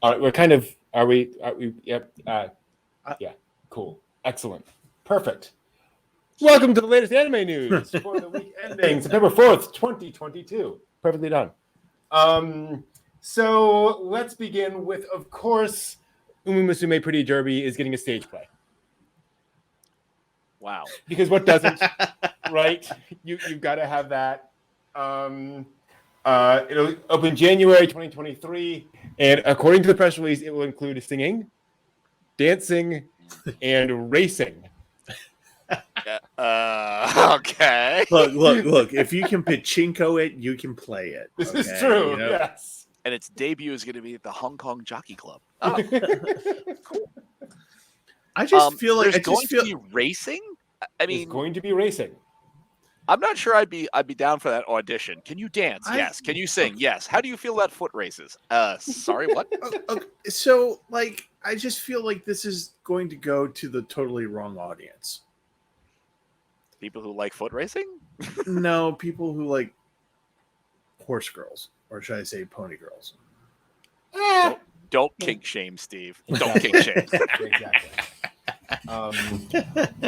All right, we're kind of. Are we? Yep. Yeah. Cool. Excellent. Perfect. Welcome to the latest anime news for the week ending September 4th, 2022. Perfectly done. So let's begin with, of course, Musume Pretty Derby is getting a stage play. Wow. Because what doesn't, right? You've got to have that. It'll open January 2023, and according to the press release, it will include singing, dancing, and racing. Okay. Look. If you can pachinko it, you can play it. This is true. You know? Yes. And its debut is going to be at the Hong Kong Jockey Club. Oh, cool. I just feel like there's going to be racing. I mean, it's going to be racing. I'm not sure I'd be down for that audition. Can you dance? Yes. Can you sing? Yes. How do you feel about foot races? Sorry, what? Okay. So, like, I just feel like this is going to go to the totally wrong audience. People who like foot racing? No, people who like horse girls, or should I say pony girls? Don't kink shame, Steve. Don't kink shame. Exactly.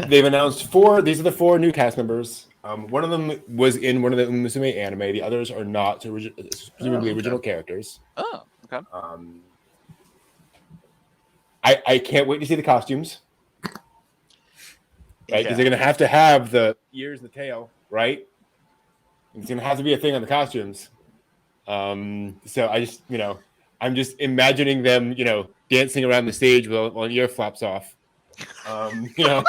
They've announced 4. These are the 4 new cast members. One of them was in one of the Musume anime. The others are not. So presumably original characters. Oh, okay. I can't wait to see the costumes. Right, because they're going to have the ears and the tail, right? It's going to have to be a thing on the costumes. So I just, I'm just imagining them, dancing around the stage while one ear flaps off. The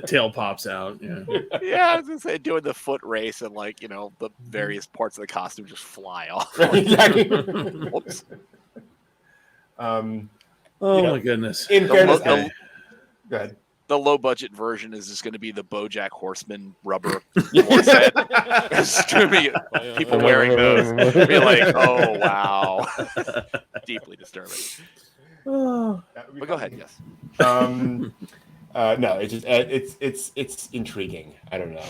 tail pops out. Yeah, I was going to say doing the foot race and the various parts of the costume just fly off. Exactly. Whoops. My goodness. In fairness, go ahead. The low budget version is just going to be the BoJack Horseman rubber horse head. It's going to be people wearing those. Be like, oh wow, deeply disturbing. But go ahead, yes. No, it's just it's intriguing. I don't know.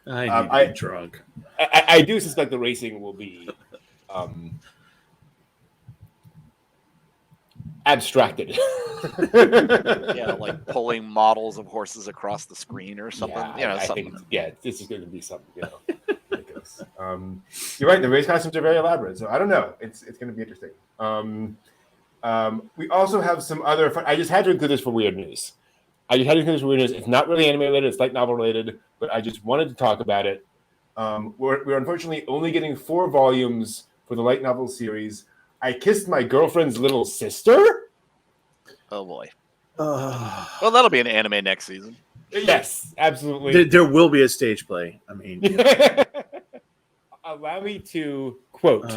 I need to be drunk. I do suspect the racing will be abstracted. Yeah, like pulling models of horses across the screen or something. I something. think, this is going to be something. Ridiculous. You're right. The race costumes are very elaborate, so I don't know. It's going to be interesting. We also have some other. I just had to include this for weird news. It's not really anime related. It's light novel related, but I just wanted to talk about it. We're unfortunately only getting 4 volumes for the light novel series. I Kissed My Girlfriend's Little Sister. Oh boy. Well, that'll be an anime next season. Yes, absolutely. There will be a stage play. I mean, allow me to quote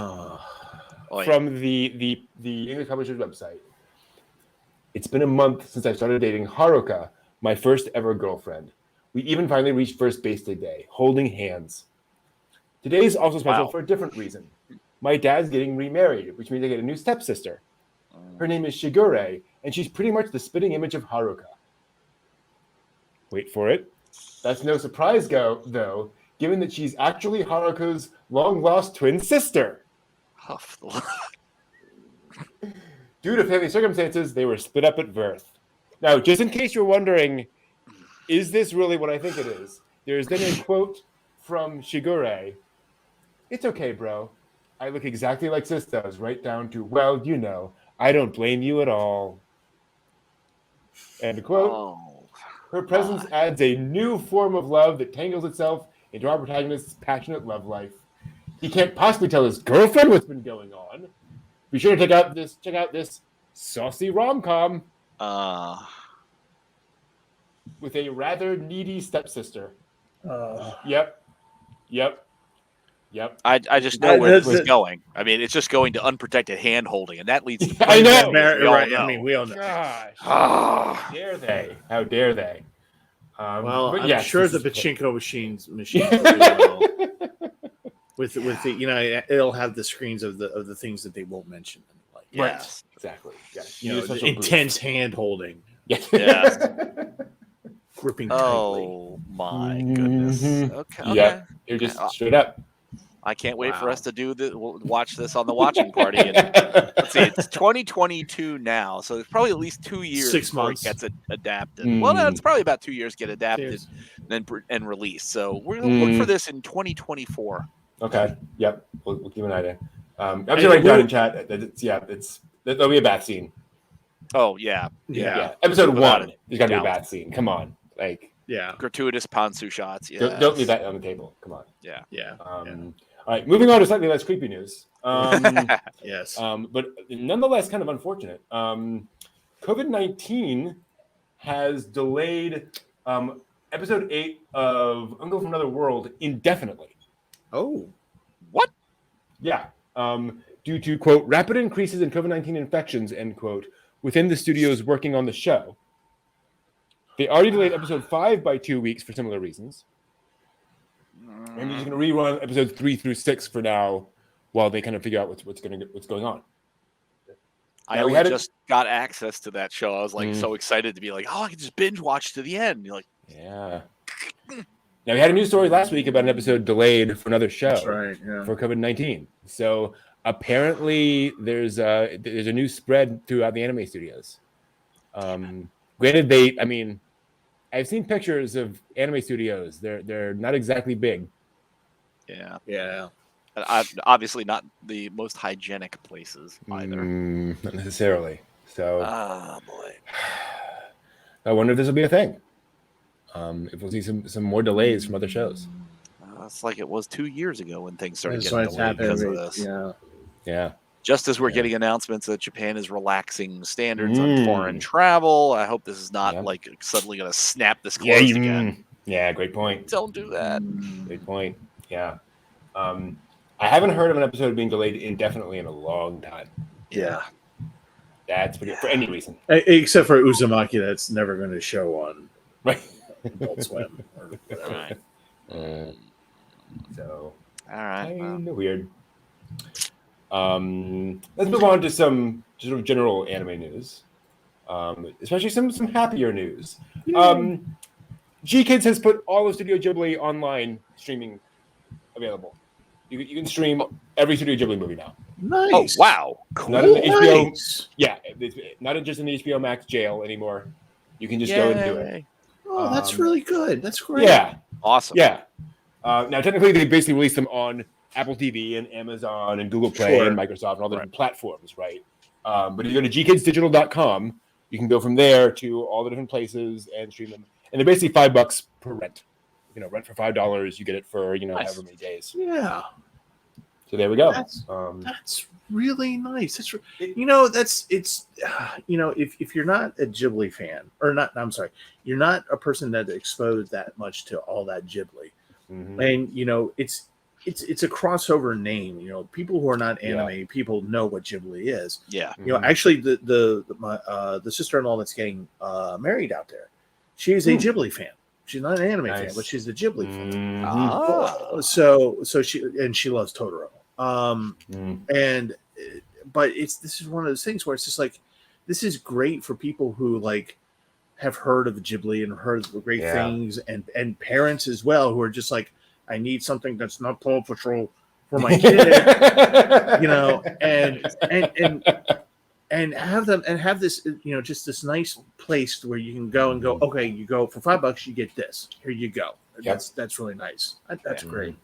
from the English publisher's website. It's been a month since I started dating Haruka, my first ever girlfriend. We even finally reached first base today, holding hands. Today is also special for a different reason. My dad's getting remarried, which means I get a new stepsister. Her name is Shigure, and she's pretty much the spitting image of Haruka. Wait for it. That's no surprise, though, given that she's actually Haruka's long-lost twin sister. Due to family circumstances, they were split up at birth. Now, just in case you're wondering, is this really what I think it is? There's then a quote from Shigure. It's okay, bro. I look exactly like Sis does, right down to, well, I don't blame you at all. End quote. Her presence adds a new form of love that tangles itself into our protagonist's passionate love life. He can't possibly tell his girlfriend what's been going on. Be sure to check out this saucy rom-com with a rather needy stepsister. Yep. I just know where this is going. I mean, it's just going to unprotected hand holding, and that leads to. I know. Right. I mean, we all know. Gosh. How dare they? Well, I'm sure the pachinko machines will do well. With the it'll have the screens of the things that they won't mention. Like, yes, exactly. Yeah. Intense hand holding. Yes. Gripping tightly. Oh my goodness. Okay. Yeah. You're just straight up. I can't wait for us to do this. We'll watch this on the watching party. And let's see, it's 2022 now, so it's probably at least 2 years 6 before months. it gets adapted. Well, no, it's probably about 2 years get adapted and released. So we're gonna look for this in 2024. Okay. Yep. We'll keep an eye there. I'm just writing down in chat. There'll be a bath scene. Oh yeah. Episode 1, there's got to be a bath scene. Come on, gratuitous Pansu shots. Yeah, don't leave that on the table. Come on. Yeah. All right, moving on to slightly less creepy news. Yes. But nonetheless, kind of unfortunate. COVID-19 has delayed episode 8 of Uncle from Another World indefinitely. Oh, what? Yeah. Due to, quote, rapid increases in COVID-19 infections, end quote, within the studios working on the show. They already delayed episode 5 by 2 weeks for similar reasons. And they're just going to rerun episodes 3 through 6 for now, while they kind of figure out what's going on. I just got access to that show. I was like so excited to be like, I can just binge watch to the end. You're like, yeah. Now we had a news story last week about an episode delayed for another show. That's right. Yeah. For COVID-19. So apparently there's a new spread throughout the anime studios. Granted, I've seen pictures of anime studios. They're not exactly big. Yeah. Obviously not the most hygienic places either. Not necessarily. So. Boy. I wonder if this will be a thing. If we'll see some more delays from other shows. It's like it was 2 years ago when things started getting delayed because of this. Yeah. Just as we're getting announcements that Japan is relaxing standards on foreign travel, I hope this is not like suddenly going to snap this closed again. Yeah, great point. Don't do that. Great point. Yeah. I haven't heard of an episode being delayed indefinitely in a long time. Yeah. That's pretty, for any reason. Except for Uzumaki, that's never going to show on Adult Swim or whatever. So, all right. Kind of weird. Let's move on to some sort of general anime news, especially some happier news. G-Kids has put all of Studio Ghibli online streaming available. You can stream every Studio Ghibli movie now. Nice. Oh wow! Cool. Not in the HBO. Yeah, it's not just in the HBO Max jail anymore. You can just go and do it. Oh, that's really good. That's great. Yeah. Awesome. Yeah. Now, technically, they basically released them on Apple TV and Amazon and Google Play and Microsoft and all the different platforms, right? But if you go to gkidsdigital.com, you can go from there to all the different places and stream them. And they're basically $5 per rent. Rent for $5, you get it for however many days. Yeah. So there we go. That's really nice. If you're not a Ghibli fan, or not, I'm sorry, you're not a person that exposed that much to all that Ghibli, and it's a crossover name. People who are not anime people know what Ghibli is. Yeah. Actually, the sister-in-law that's getting married out there, she's a Ghibli fan. She's not an anime fan, but she's a Ghibli fan. So she loves Totoro. But this is one of those things where it's just like, this is great for people who have heard of Ghibli and heard of the great things, and parents as well who are just like, I need something that's not Paw Patrol for my kid, and have this, just this nice place where you can go and go, okay, you go for $5, you get this. Here you go. That's really nice. That's great.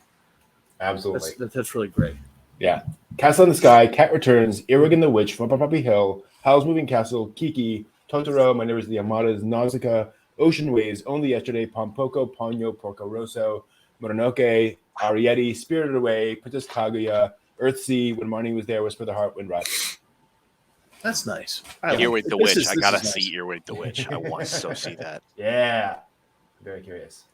Absolutely. That's really great. Yeah. Castle in the Sky, Cat Returns, Earwig and the Witch, Flop Poppy Hill, Howl's Moving Castle, Kiki, Totoro, My Neighbors the Yamadas, Nausicaa, Ocean Waves, Only Yesterday, Pompoko, Ponyo, Porco Rosso, Mononoke, Arrietty, Spirited Away, Princess Kaguya, Earthsea, When Marnie Was There, Whisper the Heart, Wind Rises. That's nice. Earwig the Witch. I gotta see Earwig the Witch. I want to so see that. Yeah. Very curious.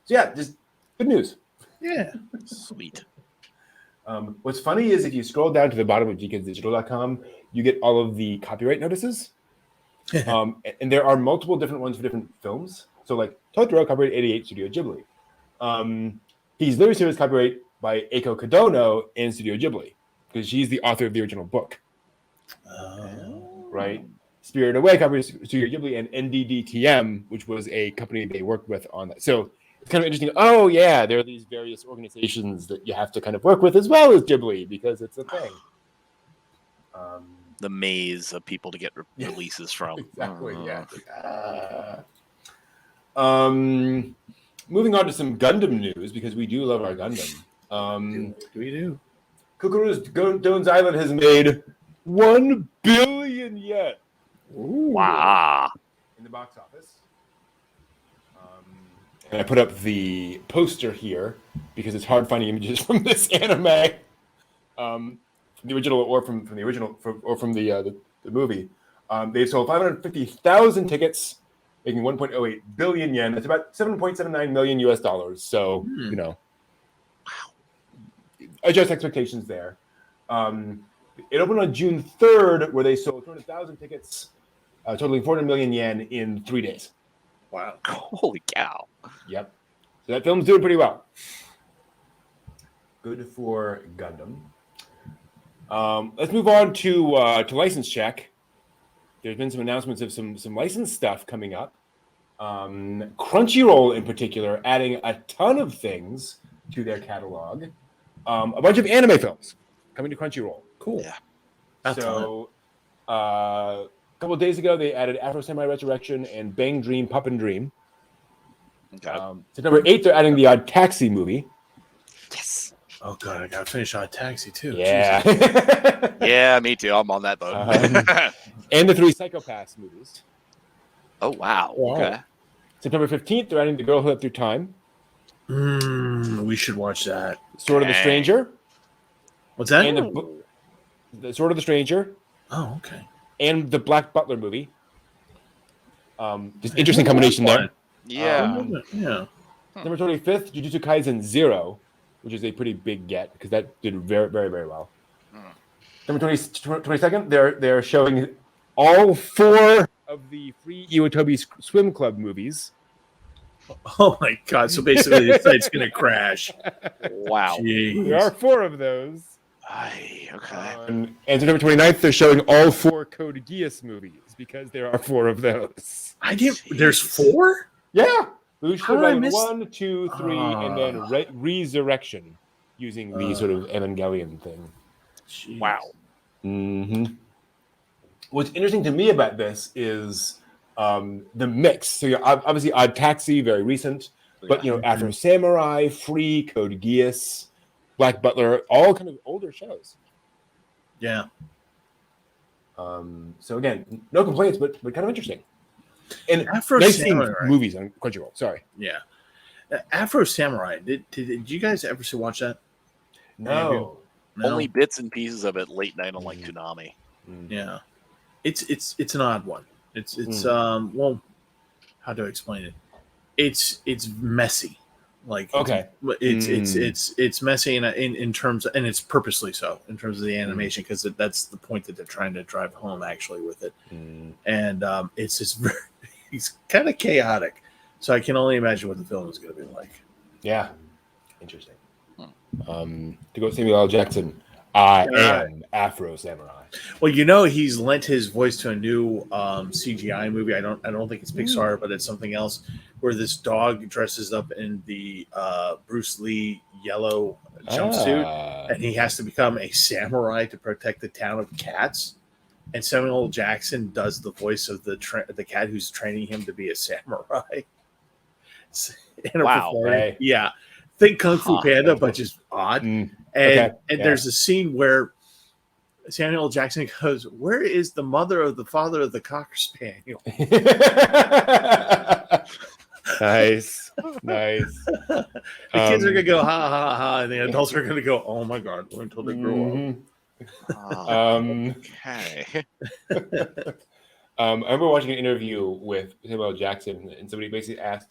Just good news. Yeah. Sweet. What's funny is if you scroll down to the bottom of gkidsdigital.com, you get all of the copyright notices. And there are multiple different ones for different films. So like Totoro, copyright 88, Studio Ghibli. He's literally serious copyright by Eiko Kodono in Studio Ghibli because she's the author of the original book. Right? Spirited Away, copyright Studio Ghibli, and NDDTM, which was a company they worked with on that. So it's kind of interesting. Oh yeah, there are these various organizations that you have to kind of work with as well as Ghibli because it's a thing. The maze of people to get releases from. Exactly. Yeah. Moving on to some Gundam news because we do love our Gundam. We do. Kokuro's Dones Island has made 1 billion yen. Wow. In the box office. And I put up the poster here because it's hard finding images from this anime, from the original or from the original or from the movie. They sold 550,000 tickets, making 1.08 billion yen. That's about $7.79 million US. So you know, adjust expectations there. It opened on June 3rd, where they sold 200,000 tickets, totaling 400 million yen in 3 days. Wow. Holy cow. Yep. So that film's doing pretty well. Good for Gundam. Let's move on to license check. There's been some announcements of some license stuff coming up. Crunchyroll, in particular, adding a ton of things to their catalog. A bunch of anime films coming to Crunchyroll. Cool. Yeah. So, a couple of days ago, they added Afro Samurai Resurrection and Bang Dream Puppin Dream. Okay. September 8th, they're adding the Odd Taxi movie. Yes. Oh god, I gotta finish Odd Taxi too. Yeah. Yeah, me too. I'm on that boat. And the 3 Psycho-Pass movies. Oh wow. Okay. September 15th, they're adding The Girl Who Lived Through Time. We should watch that. Sword of the Stranger. What's that? And the Sword of the Stranger. Oh, okay. And the Black Butler movie. Just interesting combination there. Yeah. Yeah. Number 25th, Jujutsu Kaisen 0, which is a pretty big get because that did very, very, very well. Number 22nd, they're showing all 4 of the free Iwatobi Swim Club movies. Oh my god! So basically, the site's gonna crash. Wow. Jeez. There are 4 of those. Okay. And September 29th, they're showing all 4 Code Geass movies because there are 4 of those. There's 4? Yeah. Lucia How did I Volume miss- 1, 2, 3, and then Resurrection using the sort of Evangelion thing. Jeez. Wow. Mm-hmm. What's interesting to me about this is the mix. So you obviously Odd Taxi, very recent, but Afro Samurai, Free, Code Geass, Black Butler, all kind of older shows. Yeah. So again, no complaints, but kind of interesting. And Afro nice Samurai movies on Crunchyroll. Sorry. Yeah. Afro Samurai. Did you guys ever watch that? No. Only bits and pieces of it late night on like Toonami. Yeah. It's an odd one. It's well, how do I explain it? It's messy. Like it's messy in terms of, and it's purposely so in terms of the animation because that's the point that they're trying to drive home actually with it. And it's just it's kind of chaotic. So I can only imagine what the film is going to be like. Yeah. Interesting. To go Samuel L. Jackson, I am Afro Samurai. Well, he's lent his voice to a new CGI movie. I don't think it's Pixar, but it's something else, where this dog dresses up in the Bruce Lee yellow jumpsuit, and he has to become a samurai to protect the town of cats. And Samuel L. Jackson does the voice of the cat who's training him to be a samurai. Wow! Right. Yeah. Think Kung Fu Panda, but just odd. And there's a scene where Samuel L. Jackson goes, "Where is the mother of the father of the Cocker Spaniel?" Nice. The kids are gonna go ha ha ha, and the adults are gonna go, "Oh my god!" Until they grow up. Okay. I remember watching an interview with Samuel L. Jackson, and somebody basically asked,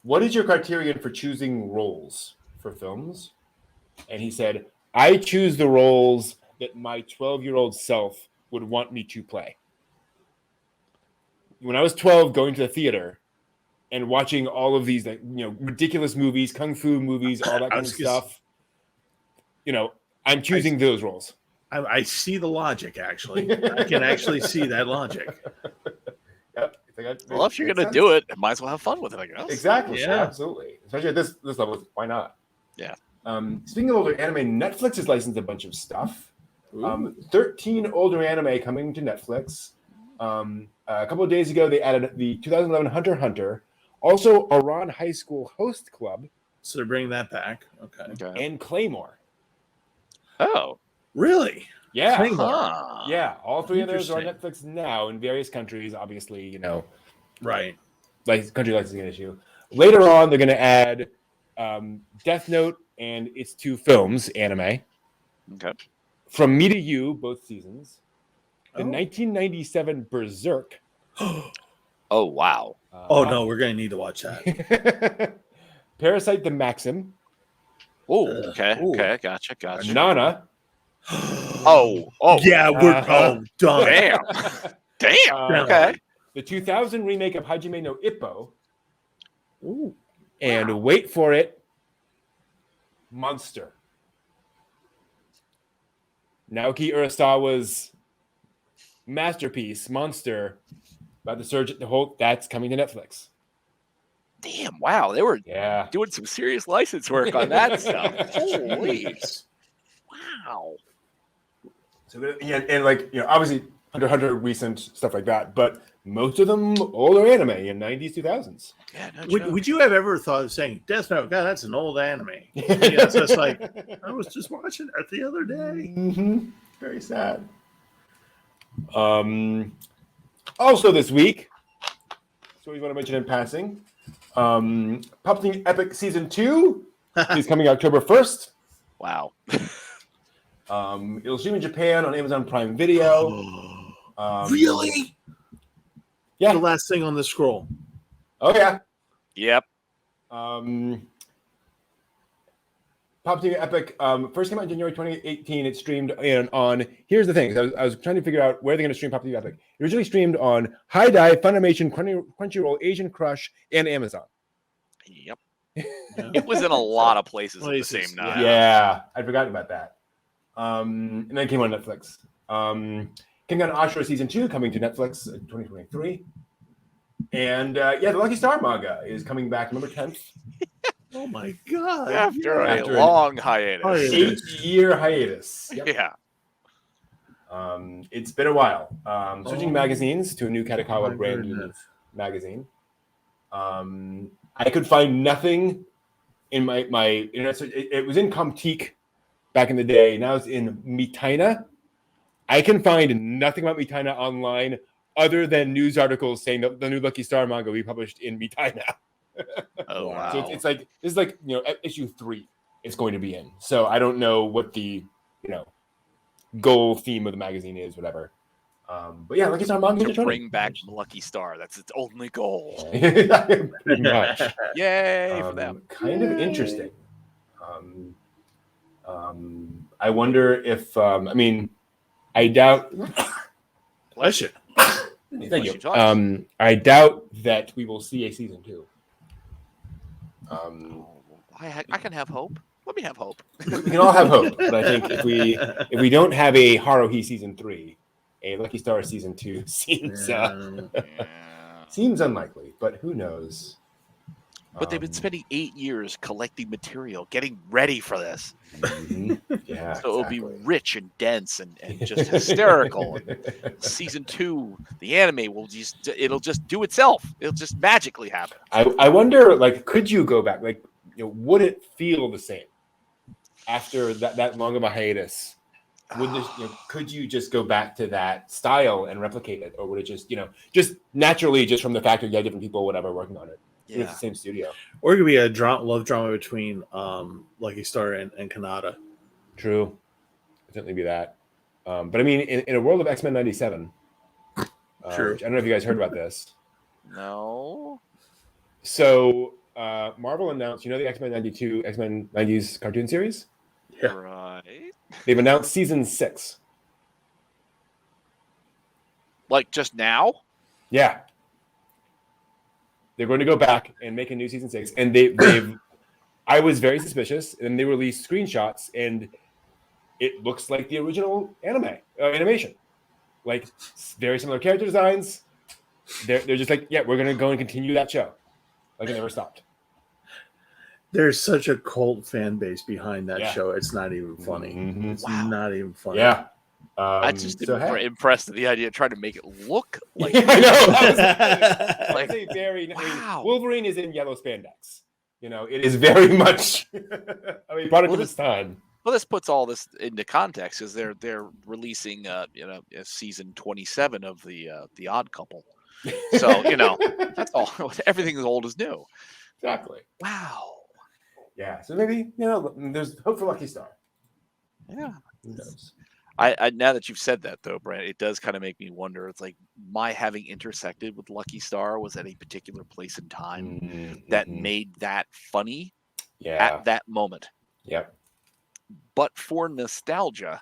"What is your criterion for choosing roles for films?" And he said, "I choose the roles that my 12-year-old self would want me to play." When I was 12, going to the theater and watching all of these ridiculous movies, kung fu movies, all that kind of stuff, I'm choosing those roles. I see the logic, actually. I can actually see that logic. Yep. Well, if you're gonna do it, might as well have fun with it, I guess. Exactly. Yeah, absolutely. Especially at this level, why not? Yeah. Speaking of older anime, Netflix has licensed a bunch of stuff. 13 older anime coming to Netflix. A couple of days ago, they added the 2011 Hunter x Hunter, also Iran High School Host Club. So they're bringing that back. Okay. And Claymore. Oh, really? Yeah. Claymore. Yeah. All three of those are on Netflix now in various countries. Obviously, right. Like country licensing issue. Later on, they're going to add Death Note and its 2 films anime. Okay. From Me to You, both seasons. The 1997 Berserk. Oh, wow. No, we're going to need to watch that. Parasite the Maxim. Oh, okay. Okay, gotcha. Nana. Yeah, we're done. Damn. Okay. The 2000 remake of Hajime no Ippo. Ooh. And wait for it, Monster. Naoki Urasawa's masterpiece, Monster, about the surge at the Hulk, that's coming to Netflix. Damn, wow. They were doing some serious license work on that stuff. Holy. Wow. So, and obviously, Hunter x Hunter, recent stuff like that, but most of them older anime in 90s, 2000s. Yeah, would you have ever thought of saying Death Note? God, that's an old anime. It's just like, I was just watching it the other day. Mm-hmm. Very sad. Also this week, so we want to mention in passing, Puppet Epic Season 2 is coming October 1st. Wow. It'll stream in Japan on Amazon Prime Video. Really? Yeah. The last thing on the scroll. Oh, yeah. Yep. Puppet Epic first came out in January 2018. It streamed on. Here's the thing. I was trying to figure out where they're going to stream Puppet Epic. It originally streamed on High Dive, Funimation, Crunchyroll, Asian Crush, and Amazon. Yep. It was in a lot of places at the same time. Yeah, I'd forgotten about that. And then it came on Netflix. Kengan Ashura Season 2 coming to Netflix in 2023. And the Lucky Star manga is coming back November 10th. Oh my God. After a long hiatus. 8-year hiatus. Yep. Yeah. It's been a while. Switching magazines to a new Katakawa brand new magazine. I could find nothing in my internet search. It was in Comtique back in the day. Now it's in Mitaina. I can find nothing about Mitaina online other than news articles saying that the new Lucky Star manga will be published in Mitaina. Oh, wow. So it's like, this is like, issue 3 it's going to be in. So I don't know what the, goal theme of the magazine is, whatever. But yeah, Lucky Star manga to bring back Lucky Star. That's its only goal. Pretty much. Yay for them. Kind of interesting. I wonder if, I doubt. Bless you. Thank you. I doubt that we will see a season 2. I can have hope. Let me have hope. We can all have hope, but I think if we don't have a Haruhi season 3, a Lucky Star season 2 seems seems unlikely. But who knows? But they've been spending 8 years collecting material, getting ready for this. Mm-hmm. Yeah, so it'll be rich and dense and just hysterical. Season 2, the anime it'll just do itself. It'll just magically happen. I wonder, could you go back? Would it feel the same after that long of a hiatus? Could you just go back to that style and replicate it, or would it just just naturally, just from the fact that you had different people, whatever, working on it? Yeah. It's the same studio. Or it could be a love drama between Lucky Star and Kanata. True. Certainly be that. But I mean, in a world of X-Men 97, True. I don't know if you guys heard about this. No. So Marvel announced, the X-Men 92, X-Men 90s cartoon series? Yeah. Right. They've announced season 6. Just now? Yeah. They're going to go back and make a new season 6, and they've. I was very suspicious, and they released screenshots, and it looks like the original animation, very similar character designs, they're just like, yeah, we're gonna go and continue that show, like it never stopped. There's such a cult fan base behind that show. It's not even funny. Mm-hmm. It's not even funny. Yeah. I just impressed at the idea of trying to make it look like. I know. That was a very. Wow. I mean, Wolverine is in yellow spandex. It is very much. I mean, product of its time. Well, this puts all this into context because they're releasing season 27 of the Odd Couple. So that's all. Everything is old is new. Exactly. Wow. Yeah. So maybe there's hope for Lucky Star. Yeah. Who knows? I now that you've said that though, Brent, it does kind of make me wonder. It's like my having intersected with Lucky Star was at a particular place in time that made that funny at that moment. Yep. But for nostalgia,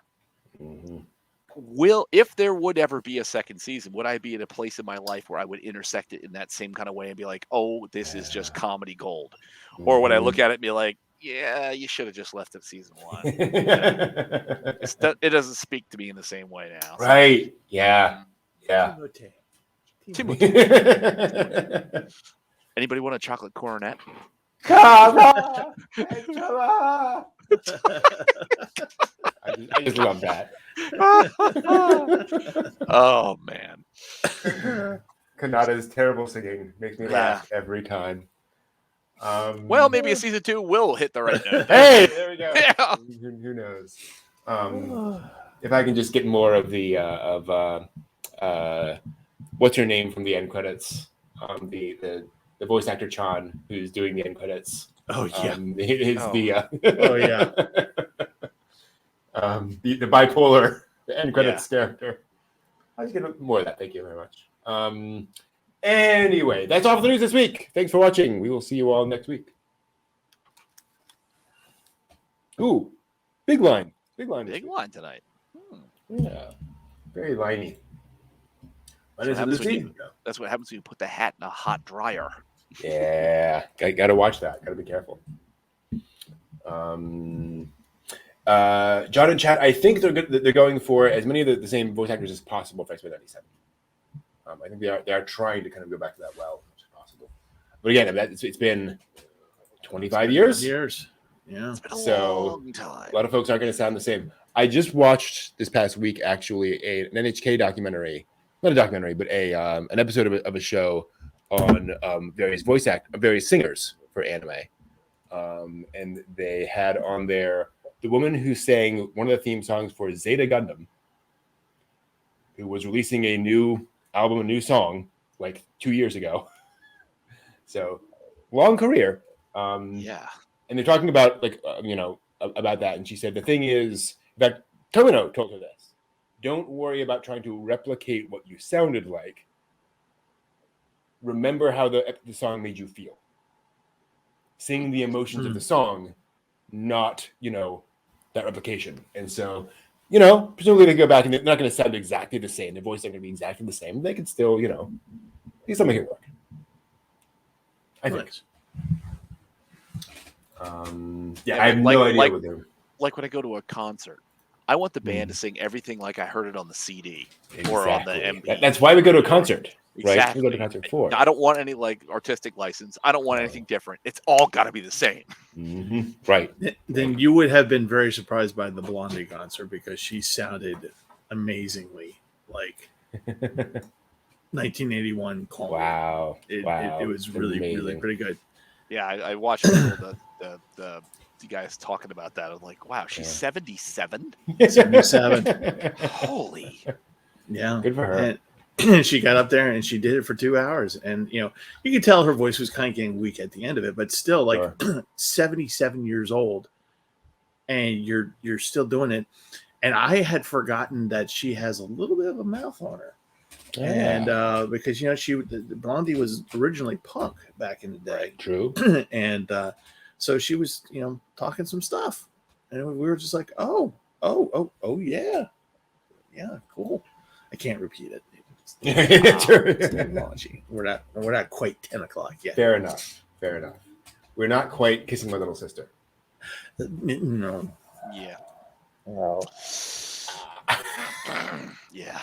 if there would ever be a second season, would I be in a place in my life where I would intersect it in that same kind of way and be like, oh, this is just comedy gold? Or would I look at it and be like, yeah, you should have just left it season 1. It doesn't speak to me in the same way now. So. Right. Yeah. Yeah. Anybody want a chocolate coronet? I just love that. Oh, man. Kanata's terrible singing makes me laugh every time. Well, maybe a season 2 will hit the right note. Hey, there we go. Yeah. Who knows? If I can just get more of the what's her name from the end credits? The voice actor Chan, who's doing the end credits. Oh yeah, the bipolar end credits character. I just get more of that. Thank you very much. Anyway, that's all for the news this week. Thanks for watching. We will see you all next week. Ooh, big line. Big line tonight. Yeah, very liney. That's what happens when you put the hat in a hot dryer. Yeah, got to watch that. Got to be careful. John and Chat, I think they're going for as many of the same voice actors as possible for X-Men 97. I think they are trying to kind of go back to that well as possible. But again, it's been 25 years. Yeah. It's been a long time. A lot of folks aren't going to sound the same. I just watched this past week actually an NHK documentary, not a documentary, but an episode of a show on various singers for anime. And they had on there the woman who sang one of the theme songs for Zeta Gundam, who was releasing a new album, a new song, like 2 years ago. So long career. And they're talking about about that. And she said, the thing is that Tomino told her this. Don't worry about trying to replicate what you sounded like. Remember how the song made you feel. Sing the emotions of the song, not, that replication. And so, presumably they go back and they're not going to sound exactly the same. Their voice isn't going to be exactly the same. They can still, do something here work. I think. I have no idea what they're... Like when I go to a concert, I want the band to sing everything like I heard it on the CD or on the MP. That's why we go to a concert, right? Exactly. We go to a concert for. I don't want any artistic license. I don't want anything different. It's all got to be the same. Mm-hmm. Right. Then you would have been very surprised by the Blondie concert because she sounded amazingly like 1981 call. Wow. It was really, really pretty good. Yeah, I watched the guys talking about that. I'm like, wow, she's 77? 77. Holy. Yeah. Good for her. And she got up there and she did it for 2 hours. And, you could tell her voice was kind of getting weak at the end of it, but still 77 years old and you're still doing it. And I had forgotten that she has a little bit of a mouth on her. Yeah. And because, Blondie was originally punk back in the day. Right. True. And so she was, talking some stuff. And we were just like, oh, yeah. Yeah, cool. I can't repeat it. It's technology. We're not quite 10 o'clock yet. Fair enough. We're not quite kissing my little sister. No. Yeah. Oh. Yeah.